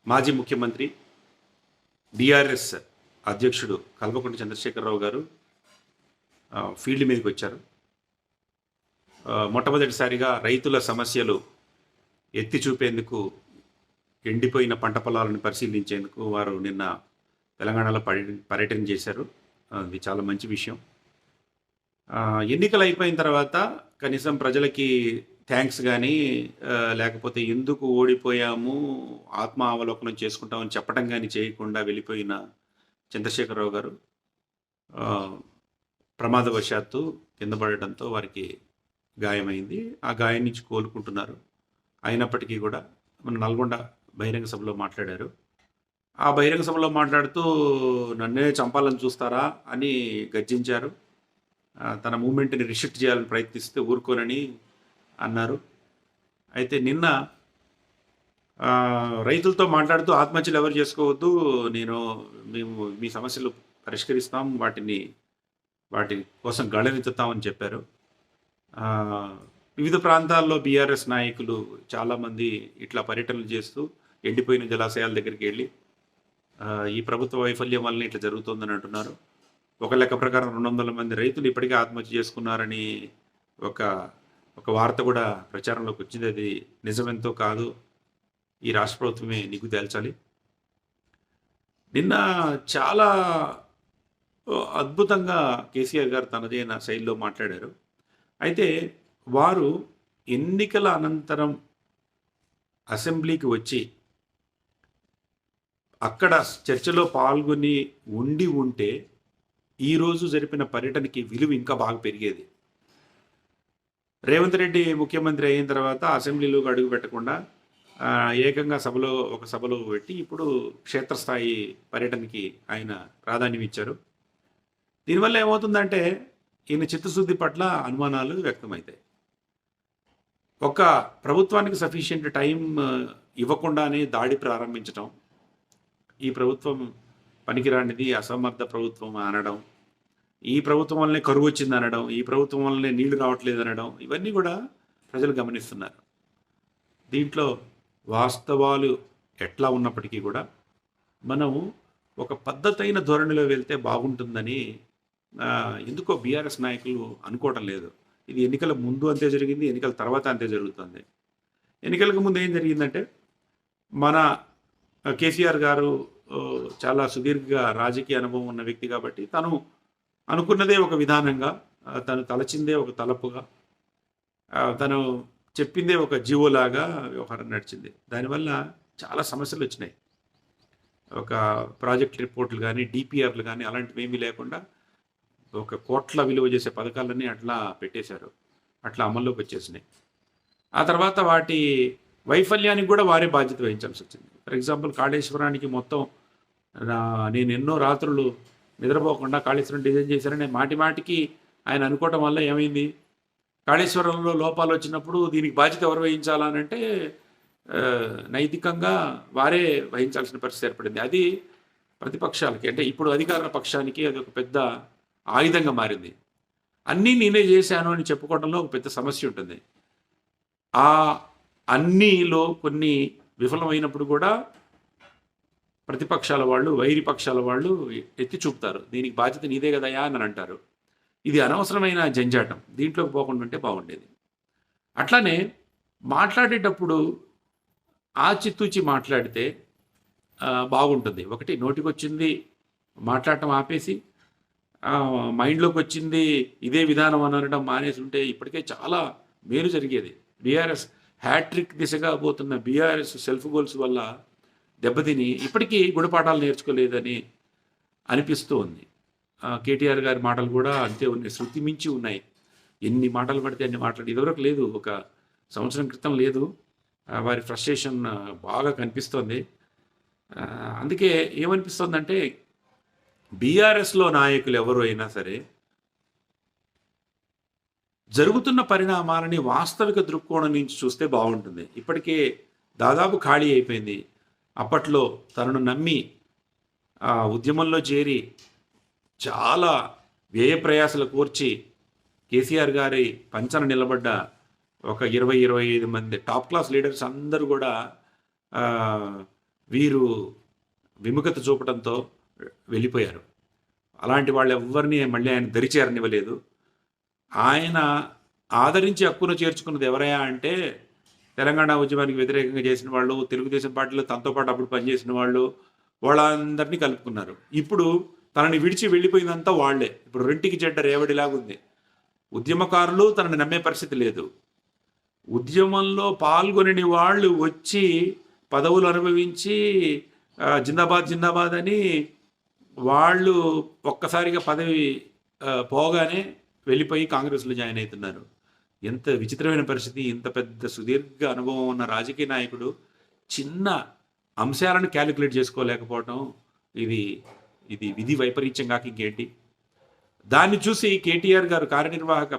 మాజీ ముఖ్యమంత్రి బీఆర్ఎస్ అధ్యక్షుడు కల్వకుంట్ల చంద్రశేఖరరావు గారు ఫీల్డ్ మీదకి వచ్చారు. మొట్టమొదటిసారిగా రైతుల సమస్యలు ఎత్తి చూపేందుకు, ఎండిపోయిన పంట పొలాలను పరిశీలించేందుకు వారు నిన్న తెలంగాణలో పర్యటన చేశారు. అది చాలా మంచి విషయం. ఎన్నికలు అయిపోయిన తర్వాత కనీసం ప్రజలకి థ్యాంక్స్ కానీ, లేకపోతే ఎందుకు ఓడిపోయాము ఆత్మ అవలోకనం చేసుకుంటామని చెప్పడం కానీ చేయకుండా వెళ్ళిపోయిన చంద్రశేఖరరావు గారు ప్రమాదవశాత్తు కింద పడడంతో వారికి గాయమైంది. ఆ గాయం నుంచి కోలుకుంటున్నారు. అయినప్పటికీ కూడా మన నల్గొండ బహిరంగ సభలో మాట్లాడారు. ఆ బహిరంగ సభలో మాట్లాడుతూ నన్నే చంపాలని చూస్తారా అని గర్జించారు. తన మూమెంట్ని రిస్ట్రిక్ట్ చేయాలని ప్రయత్నిస్తే ఊరుకోనని అన్నారు. అయితే నిన్న రైతులతో మాట్లాడుతూ ఆత్మహత్యలు ఎవరు చేసుకోవద్దు, మేము మీ సమస్యలు పరిష్కరిస్తాం, వాటి కోసం గళనెత్తుతామని చెప్పారు. వివిధ ప్రాంతాల్లో బీఆర్ఎస్ నాయకులు చాలామంది ఇట్లా పర్యటనలు చేస్తూ ఎండిపోయిన జలాశయాల దగ్గరికి వెళ్ళి ఈ ప్రభుత్వ వైఫల్యం వల్ల ఇట్లా జరుగుతుందని అంటున్నారు. ఒక లెక్క ప్రకారం 200 మంది రైతులు ఇప్పటికే ఆత్మహత్య చేసుకున్నారని ఒక వార్త కూడా ప్రచారంలోకి వచ్చింది. అది నిజమెంతో కాదు ఈ రాష్ట్ర ప్రభుత్వమే నిగ్గు తేల్చాలి. నిన్న చాలా అద్భుతంగా కేసీఆర్ గారు తనదైన శైలిలో మాట్లాడారు. అయితే వారు ఎన్నికల అనంతరం అసెంబ్లీకి వచ్చి అక్కడ చర్చలో పాల్గొని ఉంటే ఈరోజు జరిపిన పర్యటనకి విలువ ఇంకా బాగా పెరిగేది. రేవంత్ రెడ్డి ముఖ్యమంత్రి అయిన తర్వాత అసెంబ్లీలోకి అడుగు పెట్టకుండా ఏకంగా ఒక సభలో పెట్టి ఇప్పుడు క్షేత్రస్థాయి పర్యటనకి ఆయన ప్రాధాన్యం ఇచ్చారు. దీనివల్ల ఏమవుతుందంటే ఈయన చిత్తశుద్ధి పట్ల అనుమానాలు వ్యక్తమవుతాయి. ఒక ప్రభుత్వానికి సఫిషియెంట్ టైం ఇవ్వకుండానే దాడి ప్రారంభించడం, ఈ ప్రభుత్వం పనికిరానిది, అసమర్థ ప్రభుత్వం అనడం, ఈ ప్రభుత్వం వల్లనే కరువు వచ్చింది అనడం, ఈ ప్రభుత్వం వల్లనే నీళ్లు రావట్లేదు అనడం, ఇవన్నీ కూడా ప్రజలు గమనిస్తున్నారు. దీంట్లో వాస్తవాలు ఎట్లా ఉన్నప్పటికీ కూడా మనం ఒక పద్ధతైన ధోరణిలో వెళ్తే బాగుంటుందని ఎందుకో బీఆర్ఎస్ నాయకులు అనుకోవటం లేదు. ఇది ఎన్నికల ముందు అంతే జరిగింది, ఎన్నికల తర్వాత అంతే జరుగుతుంది. ఎన్నికలకు ముందు ఏం జరిగిందంటే, మన కేసీఆర్ గారు చాలా సుదీర్ఘ రాజకీయ అనుభవం ఉన్న వ్యక్తి కాబట్టి తను అనుకున్నదే ఒక విధానంగా, తను తలచిందే ఒక తలపుగా, తను చెప్పిందే ఒక జీవోలాగా వ్యవహారం నడిచింది. దానివల్ల చాలా సమస్యలు వచ్చినాయి. ఒక ప్రాజెక్ట్ రిపోర్ట్లు కానీ, డిపిఆర్లు కానీ అలాంటివి ఏమీ లేకుండా ఒక కోట్ల విలువ చేసే పథకాలన్నీ అట్లా పెట్టేశారు, అట్లా అమల్లోకి వచ్చేసినాయి. ఆ తర్వాత వాటి వైఫల్యానికి కూడా వారే బాధ్యత వహించాల్సి వచ్చింది. ఫర్ ఎగ్జాంపుల్ కాళేశ్వరానికి మొత్తం నేను ఎన్నో రాత్రులు నిద్రపోకుండా కాళేశ్వరం డిజైన్ చేశారని మాటికి ఆయన అనుకోవటం వల్ల ఏమైంది, కాళేశ్వరంలో లోపాలు వచ్చినప్పుడు దీనికి బాధ్యత ఎవరు వహించాలనంటే నైతికంగా వారే వహించాల్సిన పరిస్థితి ఏర్పడింది. అది ప్రతిపక్షాలకి, అంటే ఇప్పుడు అధికార పక్షానికి అది ఒక పెద్ద ఆయుధంగా మారింది. అన్నీ నేనే చేశాను అని చెప్పుకోవడంలో ఒక పెద్ద సమస్య ఉంటుంది. ఆ అన్నీలో కొన్ని విఫలమైనప్పుడు కూడా ప్రతిపక్షాల వాళ్ళు, వైరి పక్షాల వాళ్ళు ఎత్తి చూపుతారు, దీనికి బాధ్యత నీదే కదయా అని అంటారు. ఇది అనవసరమైన జంజాటం, దీంట్లోకి పోకుండా ఉంటే బాగుండేది. అట్లానే మాట్లాడేటప్పుడు ఆచితూచి మాట్లాడితే బాగుంటుంది. ఒకటి నోటికొచ్చింది మాట్లాడటం ఆపేసి మైండ్లోకి వచ్చింది ఇదే విధానం అని అనడం మానేసి ఉంటే ఇప్పటికే చాలా మేలు జరిగేది. బీఆర్ఎస్ హ్యాట్రిక్ దిశగా పోతున్న బీఆర్ఎస్ సెల్ఫ్ గోల్స్ వల్ల దెబ్బతిని ఇప్పటికీ గుణపాఠాలు నేర్చుకోలేదని అనిపిస్తూ ఉంది. కేటీఆర్ గారి మాటలు కూడా అంతే ఉన్నాయి, శృతి మించి ఉన్నాయి. ఎన్ని మాటలు పడితే అన్ని మాట్లాడి ఇదివరకు లేదు, ఒక సంవత్సరం క్రితం లేదు. వారి ఫ్రస్ట్రేషన్ బాగా కనిపిస్తోంది. అందుకే ఏమనిపిస్తుందంటే బీఆర్ఎస్లో నాయకులు ఎవరు అయినా సరే జరుగుతున్న పరిణామాలని వాస్తవిక దృక్కోణం నుంచి చూస్తే బాగుంటుంది. ఇప్పటికే దాదాపు ఖాళీ అయిపోయింది. అప్పట్లో తనను నమ్మి ఉద్యమంలో చేరి చాలా వ్యయ ప్రయాసలు కోర్చి కేసీఆర్ గారి పంచన నిలబడ్డ ఒక 20-25 మంది టాప్ క్లాస్ లీడర్స్ అందరూ కూడా వీరు విముఖత చూపడంతో వెళ్ళిపోయారు. అలాంటి వాళ్ళు ఎవ్వరిని మళ్ళీ ఆయన దరిచేరనివ్వలేదు. ఆయన ఆదరించి హక్కును చేర్చుకున్నది ఎవరయ్యా అంటే తెలంగాణ ఉద్యమానికి వ్యతిరేకంగా చేసిన వాళ్ళు, తెలుగుదేశం పార్టీలో తనతో పాటు అప్పుడు పనిచేసిన వాళ్ళు, వాళ్ళందరినీ కలుపుకున్నారు. ఇప్పుడు తనని విడిచి వెళ్ళిపోయిందంతా వాళ్లే. ఇప్పుడు రెంటికి చెడ్డ రేవడిలాగుంది. ఉద్యమకారులు తనని నమ్మే పరిస్థితి లేదు. ఉద్యమంలో పాల్గొనని వాళ్ళు వచ్చి పదవులు అనుభవించి జిందాబాద్ జిందాబాద్ అని వాళ్ళు ఒక్కసారిగా పదవి పోగానే వెళ్ళిపోయి కాంగ్రెస్లో జాయిన్ అవుతున్నారు. ఎంత విచిత్రమైన పరిస్థితి. ఇంత పెద్ద సుదీర్ఘ అనుభవం ఉన్న రాజకీయ నాయకుడు చిన్న అంశాలను క్యాలిక్యులేట్ చేసుకోలేకపోవటం ఇది ఇది విధి వైపరీత్యం కాక ఇంకేంటి. దాన్ని చూసి కేటీఆర్ గారు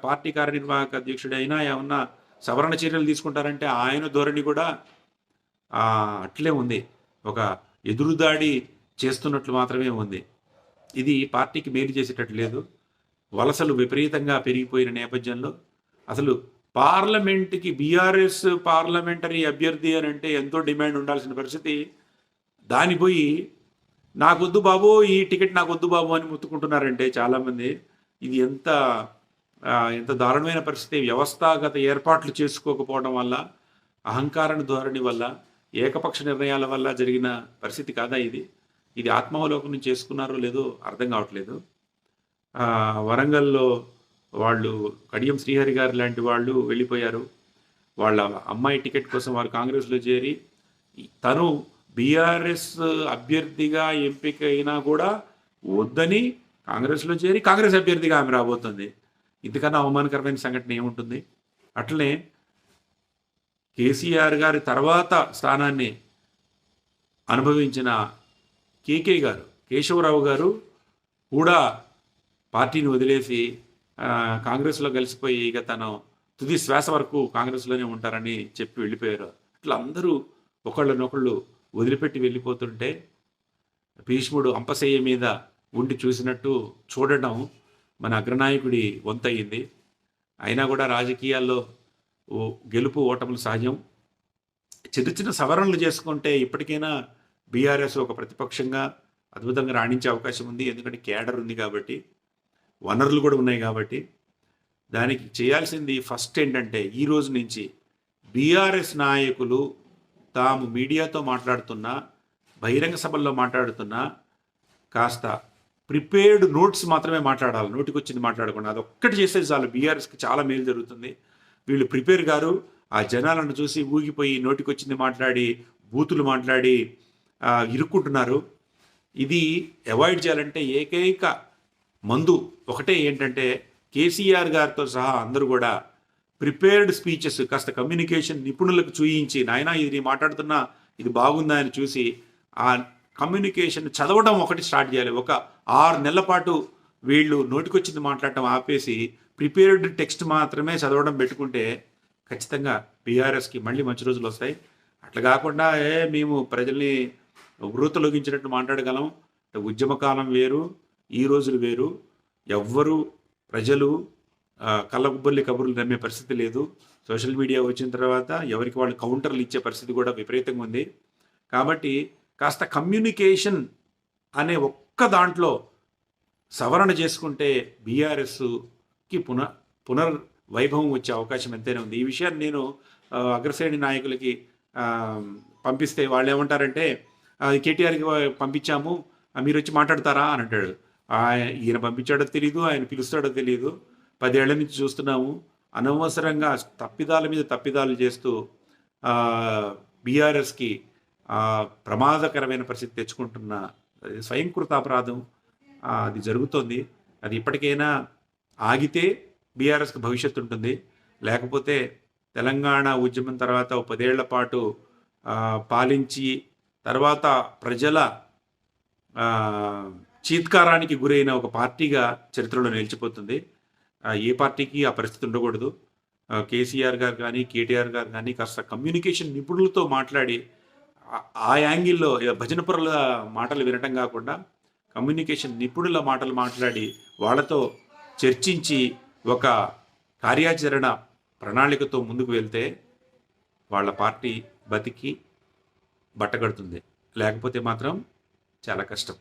పార్టీ కార్యనిర్వాహక అధ్యక్షుడు అయినా ఏమన్నా సవరణ చర్యలు తీసుకుంటారంటే ఆయన ధోరణి కూడా అట్లే ఉంది. ఒక ఎదురుదాడి చేస్తున్నట్లు మాత్రమే ఉంది. ఇది పార్టీకి మేలు చేసేటట్లు లేదు. వలసలు విపరీతంగా పెరిగిపోయిన నేపథ్యంలో అసలు పార్లమెంట్కి బీఆర్ఎస్ పార్లమెంటరీ అభ్యర్థి అని అంటే ఎంతో డిమాండ్ ఉండాల్సిన పరిస్థితి, దాని పోయి నాకొద్దు బాబు, ఈ టికెట్ నాకొద్దు బాబు అని ముత్తుకుంటున్నారంటే చాలామంది. ఇది ఎంత దారుణమైన పరిస్థితి. వ్యవస్థాగత ఏర్పాట్లు చేసుకోకపోవడం వల్ల, అహంకార ధోరణి వల్ల, ఏకపక్ష నిర్ణయాల వల్ల జరిగిన పరిస్థితి కాదా ఇది? ఇది ఆత్మావలోకనం చేసుకున్నారో లేదో అర్థం కావట్లేదు. వరంగల్లో వాళ్ళు కడియం శ్రీహరి గారు లాంటి వాళ్ళు వెళ్ళిపోయారు. వాళ్ళ అమ్మాయి టికెట్ కోసం వారు కాంగ్రెస్లో చేరి, తను బీఆర్ఎస్ అభ్యర్థిగా ఎంపిక అయినా కూడా వద్దని కాంగ్రెస్లో చేరి కాంగ్రెస్ అభ్యర్థిగా ఆమె రాబోతుంది. ఇంతకన్నా అవమానకరమైన సంఘటన ఏముంటుంది? అట్లనే కేసీఆర్ గారి తర్వాత స్థానాన్ని అనుభవించిన కేకే గారు, కేశవరావు గారు కూడా పార్టీని వదిలేసి కాంగ్రెస్లో కలిసిపోయి ఇక తను తుది శ్వాస వరకు కాంగ్రెస్లోనే ఉంటారని చెప్పి వెళ్ళిపోయారు. అట్లా అందరూ ఒకళ్ళనొకళ్ళు వదిలిపెట్టి వెళ్ళిపోతుంటే భీష్ముడు అంపశయ్య మీద ఉండి చూసినట్టు చూడటం మన అగ్రనాయకుడి వంతయింది. అయినా కూడా రాజకీయాల్లో గెలుపు ఓటములు సహజం. చిన్న చిన్న సవరణలు చేసుకుంటే ఇప్పటికైనా బీఆర్ఎస్ ఒక ప్రతిపక్షంగా అద్భుతంగా రాణించే అవకాశం ఉంది. ఎందుకంటే కేడర్ ఉంది కాబట్టి, వనరులు కూడా ఉన్నాయి కాబట్టి. దానికి చేయాల్సింది ఫస్ట్ ఏంటంటే, ఈ రోజు నుంచి బీఆర్ఎస్ నాయకులు తాము మీడియాతో మాట్లాడుతున్నా, బహిరంగ సభల్లో మాట్లాడుతున్నా కాస్త ప్రిపేర్డ్ నోట్స్ మాత్రమే మాట్లాడాలి. నోటికి వచ్చింది మాట్లాడకుండా. అదొక్కటి చేస్తే చాలు, బీఆర్ఎస్కి చాలా మేలు జరుగుతుంది. వీళ్ళు ప్రిపేర్ గారు ఆ జనాలను చూసి ఊగిపోయి నోటికి వచ్చింది మాట్లాడి, బూతులు మాట్లాడి ఇరుక్కుంటున్నారు. ఇది అవాయిడ్ చేయాలంటే ఏకైక మందు ఒకటే ఏంటంటే, కేసీఆర్ గారితో సహా అందరూ కూడా ప్రిపేర్డ్ స్పీచెస్ కాస్త కమ్యూనికేషన్ నిపుణులకు చూయించి, నాయనా ఇది నీ మాట్లాడుతున్నా ఇది బాగుందా అని చూసి ఆ కమ్యూనికేషన్ చదవడం ఒకటి స్టార్ట్ చేయాలి. ఒక 6 నెలల పాటు వీళ్ళు నోటికొచ్చింది మాట్లాడటం ఆపేసి ప్రిపేర్డ్ టెక్స్ట్ మాత్రమే చదవడం పెట్టుకుంటే ఖచ్చితంగా బీఆర్ఎస్కి మళ్ళీ మంచి రోజులు వస్తాయి. అట్లా కాకుండా మేము ప్రజల్ని వృత్తలొగించినట్టు మాట్లాడగలం. ఉద్యమకాలం వేరు, ఈ రోజులు వేరు. ఎవ్వరూ ప్రజలు కళ్ళగుబ్బల్లి కబుర్లు నమ్మే పరిస్థితి లేదు. సోషల్ మీడియా వచ్చిన తర్వాత ఎవరికి వాళ్ళు కౌంటర్లు ఇచ్చే పరిస్థితి కూడా విపరీతంగా ఉంది. కాబట్టి కాస్త కమ్యూనికేషన్ అనే ఒక్క దాంట్లో సవరణ చేసుకుంటే బీఆర్ఎస్కి పునర్వైభవం వచ్చే అవకాశం ఎంతైనా ఉంది. ఈ విషయాన్ని నేను అగ్రశ్రేణి నాయకులకి పంపిస్తే వాళ్ళు ఏమంటారంటే, కేటీఆర్కి పంపించాము, మీరు వచ్చి మాట్లాడతారా అని అంటాడు. ఈయన పంపించాడో తెలియదు, ఆయన పిలుస్తాడో తెలియదు. 10 ఏళ్ల నుంచి చూస్తున్నాము. అనవసరంగా తప్పిదాల మీద తప్పిదాలు చేస్తూ బీఆర్ఎస్కి ప్రమాదకరమైన పరిస్థితి తెచ్చుకుంటున్న స్వయంకృత అపరాధం అది జరుగుతోంది. అది ఇప్పటికైనా ఆగితే బీఆర్ఎస్కి భవిష్యత్తు ఉంటుంది. లేకపోతే తెలంగాణ ఉద్యమం తర్వాత 10 ఏళ్ల పాటు పాలించి తర్వాత ప్రజల చీత్కారానికి గురైన ఒక పార్టీగా చరిత్రలో నిలిచిపోతుంది. ఏ పార్టీకి ఆ పరిస్థితి ఉండకూడదు. కేసీఆర్ గారు కానీ, కేటీఆర్ గారు కానీ కాస్త కమ్యూనికేషన్ నిపుణులతో మాట్లాడి ఆ యాంగిల్లో భజనపురుల మాటలు వినటం కాకుండా కమ్యూనికేషన్ నిపుణుల మాటలు మాట్లాడి వాళ్ళతో చర్చించి ఒక కార్యాచరణ ప్రణాళికతో ముందుకు వెళ్తే వాళ్ళ పార్టీ బతికి బట్టగడుతుంది. లేకపోతే మాత్రం చాలా కష్టం.